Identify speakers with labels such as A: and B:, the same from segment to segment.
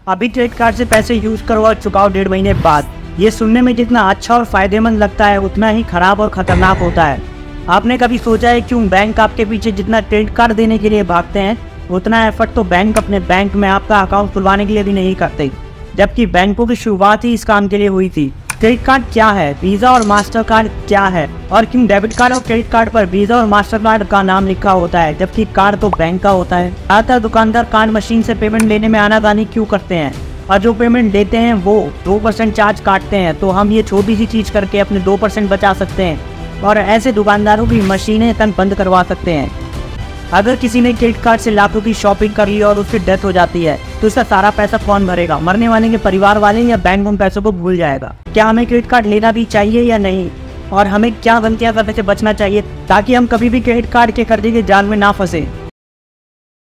A: अभी credit card से पैसे यूज करो और चुकाओ 1.5 महीने बाद। ये सुनने में जितना अच्छा और फायदेमंद लगता है उतना ही खराब और खतरनाक होता है। आपने कभी सोचा है क्यों बैंक आपके पीछे जितना क्रेडिट कार्ड देने के लिए भागते हैं उतना एफर्ट तो बैंक अपने बैंक में आपका अकाउंट खुलवाने के लिए भी नहीं करते, जबकि बैंकों की शुरुआत ही इस काम के लिए हुई थी। क्रेडिट कार्ड क्या है, वीजा और मास्टर कार्ड क्या है, और क्यों डेबिट कार्ड और क्रेडिट कार्ड पर वीजा और मास्टर कार्ड का नाम लिखा होता है जबकि कार्ड तो बैंक का होता है। ज्यादातर दुकानदार कार्ड मशीन से पेमेंट लेने में आनाकानी क्यों करते हैं, और जो पेमेंट लेते हैं वो 2% चार्ज काटते हैं। तो हम ये छोटी सी चीज करके अपने 2% बचा सकते हैं और ऐसे दुकानदारों की मशीनें तन बंद करवा सकते हैं। अगर किसी ने क्रेडिट कार्ड से लाखों की शॉपिंग कर ली और उसकी डेथ हो जाती है तो उसका सारा पैसा कौन भरेगा? मरने वाले के परिवार वाले या बैंक उन पैसों को भूल जाएगा? क्या हमें क्रेडिट कार्ड लेना भी चाहिए या नहीं, और हमें क्या गलतियां करने से बचना चाहिए ताकि हम कभी भी क्रेडिट कार्ड के कर्जे के जाल में ना फंसे?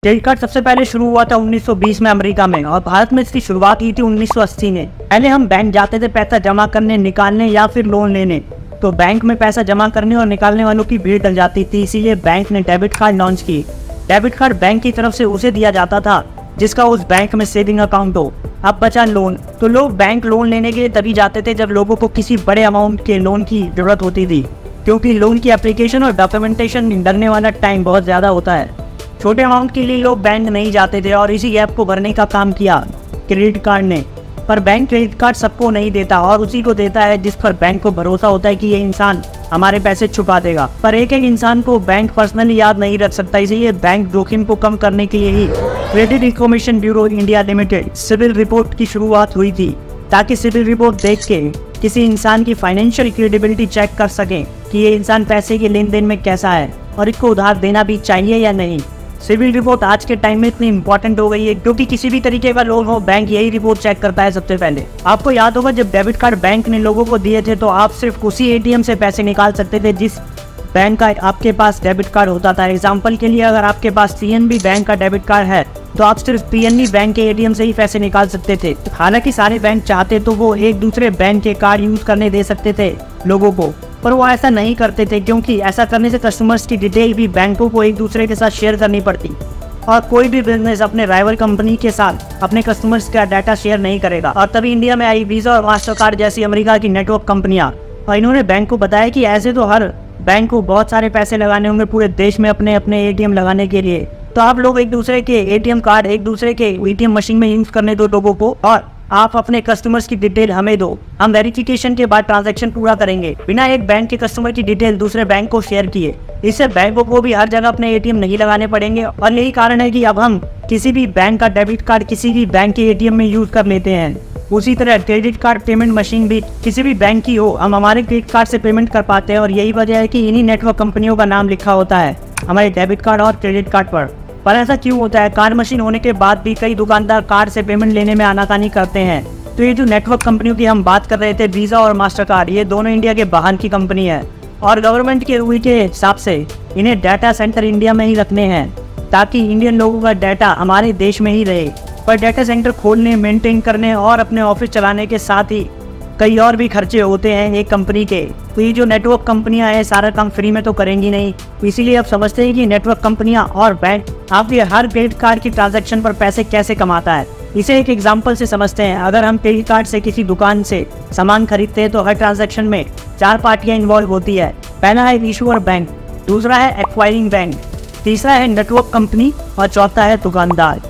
A: क्रेडिट कार्ड सबसे पहले शुरू हुआ था 1920 में अमेरिका में, और भारत में इसकी शुरुआत हुई थी 1980 में। पहले हम बैंक जाते थे पैसा जमा करने, निकालने या फिर लोन लेने, तो बैंक में पैसा जमा करने और निकालने वालों की भीड़ लग जाती थी। इसीलिए बैंक ने डेबिट कार्ड लॉन्च की। डेबिट कार्ड बैंक की तरफ से उसे दिया जाता था जिसका उस बैंक में सेविंग अकाउंट हो। अब बचा लोन, तो लोग बैंक लोन लेने के लिए तभी जाते थे जब लोगों को किसी बड़े अमाउंट के लोन की जरूरत होती थी, क्योंकि लोन की एप्लीकेशन और डॉक्यूमेंटेशन करने वाला टाइम बहुत ज़्यादा होता है। छोटे अमाउंट के लिए लोग बैंक नहीं जाते थे और इसी गैप को भरने का काम किया क्रेडिट कार्ड ने। पर बैंक क्रेडिट कार्ड सबको नहीं देता, और उसी को देता है जिस पर बैंक को भरोसा होता है कि ये इंसान हमारे पैसे छुपा देगा। पर एक एक इंसान को बैंक पर्सनली याद नहीं रख सकता, इसलिए बैंक जोखिम को कम करने के लिए ही credit information bureau India limited CIBIL report की शुरुआत हुई थी, ताकि सिविल रिपोर्ट देख के किसी इंसान की फाइनेंशियल क्रेडिबिलिटी चेक कर सके कि ये इंसान पैसे के लेन देन में कैसा है और इसको उधार देना भी चाहिए या नहीं। सिविल रिपोर्ट आज के टाइम में इतनी इंपॉर्टेंट हो गई है क्योंकि किसी भी तरीके का लोन हो बैंक यही रिपोर्ट चेक करता है सबसे पहले। आपको याद होगा जब डेबिट कार्ड बैंक ने लोगों को दिए थे तो आप सिर्फ उसी एटीएम से पैसे निकाल सकते थे जिस बैंक का आपके पास डेबिट कार्ड होता था। एग्जाम्पल के लिए अगर आपके पास पीएनबी बैंक का डेबिट कार्ड है तो आप सिर्फ पीएनबी बैंक के एटीएम से ही पैसे निकाल सकते थे। हालांकि सारे बैंक चाहते तो वो एक दूसरे बैंक के कार्ड यूज करने दे सकते थे लोगों को, पर वो ऐसा नहीं करते थे क्योंकि ऐसा करने से कस्टमर्स की डिटेल भी बैंकों को एक दूसरे के साथ शेयर करनी पड़ती, और कोई भी बिजनेस अपने राइवल कंपनी के साथ अपने कस्टमर्स का डाटा शेयर नहीं करेगा। और तभी इंडिया में आई वीजा और मास्टर कार्ड जैसी अमेरिका की नेटवर्क कंपनियां, और इन्होंने बैंक को बताया कि ऐसे तो हर बैंक को बहुत सारे पैसे लगाने होंगे पूरे देश में अपने अपने एटीएम लगाने के लिए, तो आप लोग एक दूसरे के एटीएम कार्ड एक दूसरे के एटीएम मशीन में यूज करने दो लोगों को, और आप अपने कस्टमर्स की डिटेल हमें दो। हम वेरिफिकेशन के बाद ट्रांजैक्शन पूरा करेंगे बिना एक बैंक के कस्टमर की डिटेल दूसरे बैंक को शेयर किए। इससे बैंकों को भी हर जगह अपने एटीएम नहीं लगाने पड़ेंगे, और यही कारण है कि अब हम किसी भी बैंक का डेबिट कार्ड किसी भी बैंक के एटीएम में यूज कर लेते हैं। उसी तरह क्रेडिट कार्ड पेमेंट मशीन भी किसी भी बैंक की हो हम हमारे क्रेडिट कार्ड से पेमेंट कर पाते हैं, और यही वजह है कि इन्हीं नेटवर्क कंपनियों का नाम लिखा होता है हमारे डेबिट कार्ड और क्रेडिट कार्ड पर। ऐसा क्यों होता है? कार्ड मशीन होने के बाद भी कई दुकानदार कार्ड से पेमेंट लेने में आनाकानी करते हैं। तो ये जो नेटवर्क कंपनियों की हम बात कर रहे थे, वीजा और मास्टर कार्ड, ये दोनों इंडिया के बाहर की कंपनी है, और गवर्नमेंट के रूल के हिसाब से इन्हें डाटा सेंटर इंडिया में ही रखने हैं ताकि इंडियन लोगों का डाटा हमारे देश में ही रहे। पर डाटा सेंटर खोलने, मेंटेन करने और अपने ऑफिस चलाने के साथ ही कई और भी खर्चे होते हैं एक कंपनी के। तो ये जो नेटवर्क कंपनियां हैं सारा काम फ्री में तो करेंगी नहीं, इसीलिए अब समझते हैं कि नेटवर्क कंपनियां और बैंक आपके हर क्रेडिट कार्ड की ट्रांजैक्शन पर पैसे कैसे कमाता है। इसे एक एग्जांपल से समझते हैं। अगर हम क्रेडिट कार्ड से किसी दुकान से सामान खरीदते हैं तो हर ट्रांजैक्शन में 4 पार्टियां इन्वॉल्व होती है। पहला है इशूअर बैंक, दूसरा है एक्वायरिंग बैंक, तीसरा है नेटवर्क कंपनी, और चौथा है दुकानदार।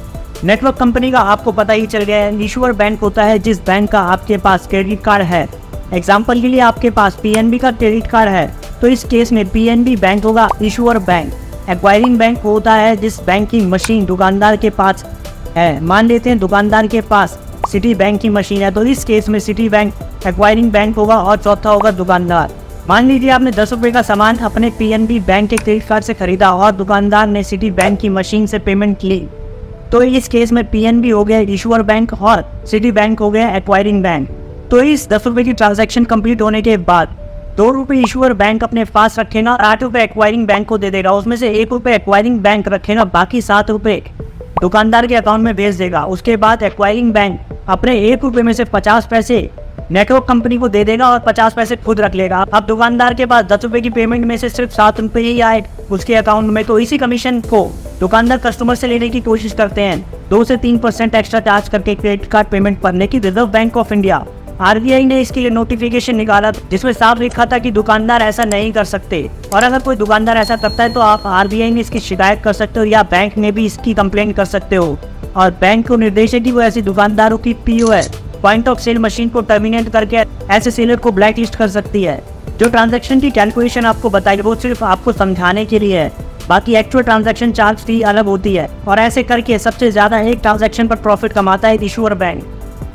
A: नेटवर्क कंपनी का आपको पता ही चल गया है। इशूअर बैंक होता है जिस बैंक का आपके पास क्रेडिट कार्ड है। एग्जाम्पल के लिए आपके पास पीएनबी का क्रेडिट कार्ड है तो इस केस में पीएनबी बैंक होगा इशूअर बैंक। एक्वायरिंग बैंक होता है जिस बैंक की मशीन दुकानदार के पास है। मान लेते हैं दुकानदार के पास सिटी बैंक की मशीन है तो इस केस में सिटी बैंक एक्वायरिंग बैंक होगा, और चौथा होगा दुकानदार। मान लीजिए आपने 10 रुपए का सामान अपने पीएनबी बैंक के क्रेडिट कार्ड से खरीदा और दुकानदार ने सिटी बैंक की मशीन से पेमेंट की, तो इस केस में पीएनबी हो गया इशूअर बैंक और सिटी बैंक हो गया एक्वायरिंग बैंक। तो इस 10 रुपए की ट्रांजैक्शन कंप्लीट होने के बाद 2 रुपए इशूअर बैंक अपने पास रखेगा, 8 रुपए एक्वायरिंग बैंक को दे देगा। उसमें से 1 रुपए एक्वायरिंग बैंक रखेगा, बाकी 7 रुपए दुकानदार के अकाउंट में भेज देगा। उसके बाद एक्वायरिंग बैंक अपने 1 रुपए में से 50 पैसे नेटवर्क कंपनी को दे देगा और 50 पैसे खुद रख लेगा। अब दुकानदार के पास 10 रुपए की पेमेंट में से सिर्फ 7 रुपए ही आए उसके अकाउंट में, तो इसी कमीशन को दुकानदार कस्टमर से लेने की कोशिश करते हैं 2 से 3% एक्स्ट्रा चार्ज करके क्रेडिट कार्ड पेमेंट भरने की। Reserve bank of India RBI ने इसके लिए नोटिफिकेशन निकाला जिसमें साफ लिखा था कि दुकानदार ऐसा नहीं कर सकते, और अगर कोई दुकानदार ऐसा करता है तो आप RBI में इसकी शिकायत कर सकते हो या बैंक में भी इसकी कंप्लेंट कर सकते हो। और बैंक को निर्देश है कि वो ऐसे दुकानदारों की POS point of sale machine को टर्मिनेट करके ऐसे सेलर को ब्लैक लिस्ट कर सकती है। जो ट्रांजैक्शन की कैलकुलेशन आपको बताई वो सिर्फ आपको समझाने के लिए है, बाकी एक्चुअल ट्रांजैक्शन चार्ज फी अलग होती है। और ऐसे करके सबसे ज्यादा एक ट्रांजैक्शन पर प्रॉफिट कमाता है इशूअर बैंक।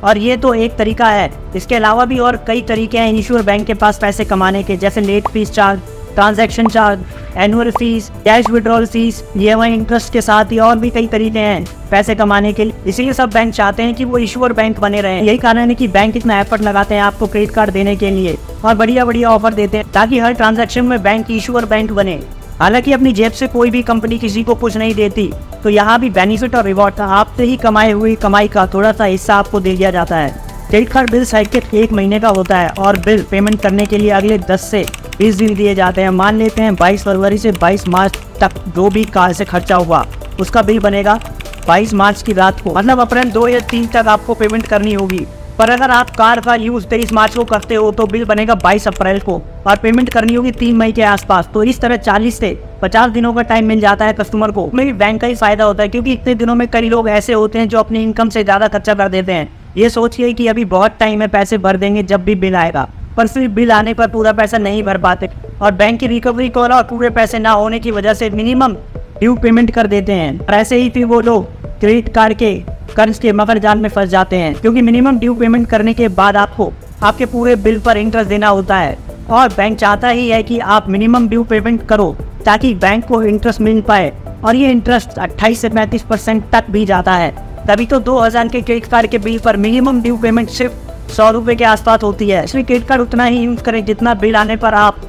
A: और ये तो एक तरीका है, इसके अलावा भी और कई तरीके हैं इशूअर बैंक के पास पैसे कमाने के, जैसे late fee charge, transaction charge, annual fee, cash withdrawal fee, EMI interest के साथ ही और भी कई तरीके हैं पैसे कमाने के लिए। इसीलिए सब बैंक चाहते हैं कि वो इशूअर बैंक बने रहे। यही कारण है कि बैंक इतना एफर्ट लगाते हैं आपको क्रेडिट कार्ड देने के लिए और बढ़िया बढ़िया ऑफर देते हैं ताकि हर ट्रांजैक्शन में बैंक इशूअर बैंक बने। हालांकि अपनी जेब से कोई भी कंपनी किसी को कुछ नहीं देती, तो यहाँ भी बेनिफिट और रिवॉर्ड था, आपसे ही कमाई हुई कमाई का थोड़ा सा हिस्सा आपको दे दिया जाता है। क्रेडिट कार्ड बिल साइकिल 1 महीने का होता है और बिल पेमेंट करने के लिए अगले 10 से 20 दिन दिए जाते हैं। मान लेते हैं 22 फरवरी से 22 मार्च तक जो भी कार से खर्चा हुआ उसका बिल बनेगा 22 मार्च की रात को, मतलब अप्रैल 2 या 3 तक आपको पेमेंट करनी होगी। पर अगर आप कार का यूज 23 मार्च को करते हो तो बिल बनेगा 22 अप्रैल को और पेमेंट करनी होगी 3 मई के आसपास। तो इस तरह 40 से 50 दिनों का टाइम मिल जाता है कस्टमर को। में भी बैंक का ही फायदा होता है क्योंकि इतने दिनों में कई लोग ऐसे होते हैं जो अपनी इनकम से ज्यादा खर्चा कर देते हैं, ये सोचिए कि अभी बहुत टाइम है, पैसे भर देंगे जब भी बिल आएगा, पर फिर बिल आने पर पूरा पैसा नहीं भर पाते और बैंक की रिकवरी कॉल और पूरे पैसे ना होने की वजह से मिनिमम ड्यू पेमेंट कर देते हैं। और ऐसे ही फिर वो लोग क्रेडिट कार्ड के कर्ज के मगर जाल में फंस जाते हैं क्योंकि मिनिमम ड्यू पेमेंट करने के बाद आपको आपके पूरे बिल पर इंटरेस्ट देना होता है और बैंक चाहता ही है कि आप मिनिमम ड्यू पेमेंट करो ताकि बैंक को इंटरेस्ट मिल पाए, और ये इंटरेस्ट 28 से 35% तक भी जाता है। तभी तो 2000 के क्रेडिट कार्ड के बिल पर मिनिमम ड्यू पेमेंट सिर्फ 100 रुपए के आसपास होती है। इसलिए क्रेडिट कार्ड उतना ही यूज करें जितना बिल आने पर आप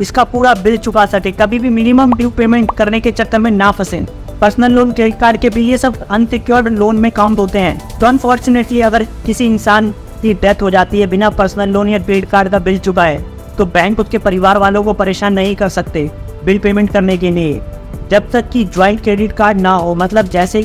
A: इसका पूरा बिल चुका सके, कभी भी मिनिमम ड्यू पेमेंट करने के चक्कर में ना फंसे। पर्सनल लोन, क्रेडिट कार्ड के बिल ये सब अनसिक्योर्ड लोन में काउंट होते हैं। तो अनफॉर्चुनेटली अगर किसी इंसान की डेथ हो जाती है बिना पर्सनल लोन या क्रेडिट कार्ड का बिल चुकाए तो बैंक उसके परिवार वालों को परेशान नहीं कर सकते बिल पेमेंट करने के लिए जब तक कि ज्वाइंट क्रेडिट कार्ड ना हो। मतलब जैसे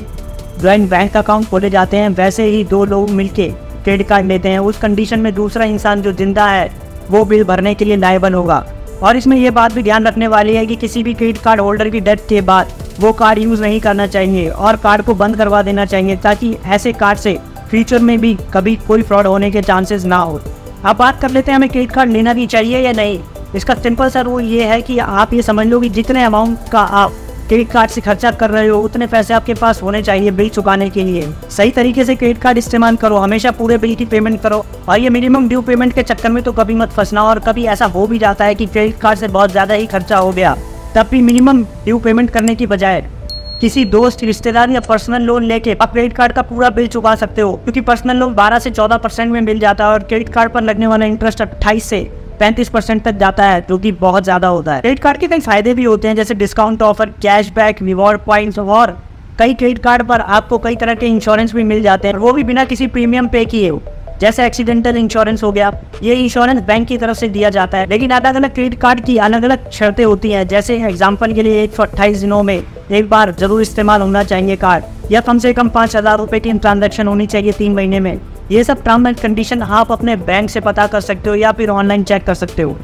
A: ज्वाइंट बैंक अकाउंट खोले जाते हैं वैसे ही 2 लोग मिलके क्रेडिट कार्ड लेते हैं, उस कंडीशन में दूसरा इंसान जो जिंदा है वो बिल भरने के लिए लायबल होगा। और इसमें यह बात भी ध्यान रखने वाली है कि किसी भी क्रेडिट कार्ड होल्डर की डेथ के बाद वो कार्ड यूज नहीं करना चाहिए और कार्ड को बंद करवा देना चाहिए ताकि ऐसे कार्ड से फ्यूचर में भी कभी कोई फ्रॉड होने के चांसेस ना हो। अब बात कर लेते हैं हमें क्रेडिट कार्ड लेना भी चाहिए या नहीं। इसका सिंपल सा रूल ये है कि आप ये समझ लो कि जितने अमाउंट का आप क्रेडिट कार्ड से खर्चा कर रहे हो उतने पैसे आपके पास होने चाहिए बिल चुकाने के लिए। सही तरीके से क्रेडिट कार्ड इस्तेमाल करो, हमेशा पूरे बिल की पेमेंट करो और ये मिनिमम ड्यू पेमेंट के चक्कर में तो कभी मत फंसना। और कभी ऐसा हो भी जाता है कि क्रेडिट कार्ड से बहुत ज्यादा ही खर्चा हो गया, तब भी मिनिमम ड्यू पेमेंट करने की बजाय किसी दोस्त, रिश्तेदार या पर्सनल लोन लेके आप क्रेडिट कार्ड का पूरा बिल चुका सकते हो, क्योंकि पर्सनल लोन 12 से 14% में मिल जाता है और क्रेडिट कार्ड पर लगने वाला इंटरेस्ट 28 से 35% तक जाता है, जो कि बहुत ज्यादा होता है। क्रेडिट कार्ड के कई फायदे भी होते हैं जैसे discount offer, cashback, reward points, और कई क्रेडिट कार्ड पर आपको कई तरह के इंश्योरेंस भी मिल जाते हैं, वो भी बिना किसी प्रीमियम पे किए हो, जैसे एक्सीडेंटल इंश्योरेंस हो गया। ये इंश्योरेंस बैंक की तरफ से दिया जाता है, लेकिन अलग अलग क्रेडिट कार्ड की अलग अलग शर्तें होती हैं। जैसे एग्जाम्पल के लिए 128 दिनों में एक बार जरूर इस्तेमाल होना चाहिए कार्ड, या कम से कम 5000 रुपए की ट्रांजैक्शन होनी चाहिए 3 महीने में। ये सब टर्म एंड कंडीशन आप अपने बैंक से पता कर सकते हो या फिर ऑनलाइन चेक कर सकते हो।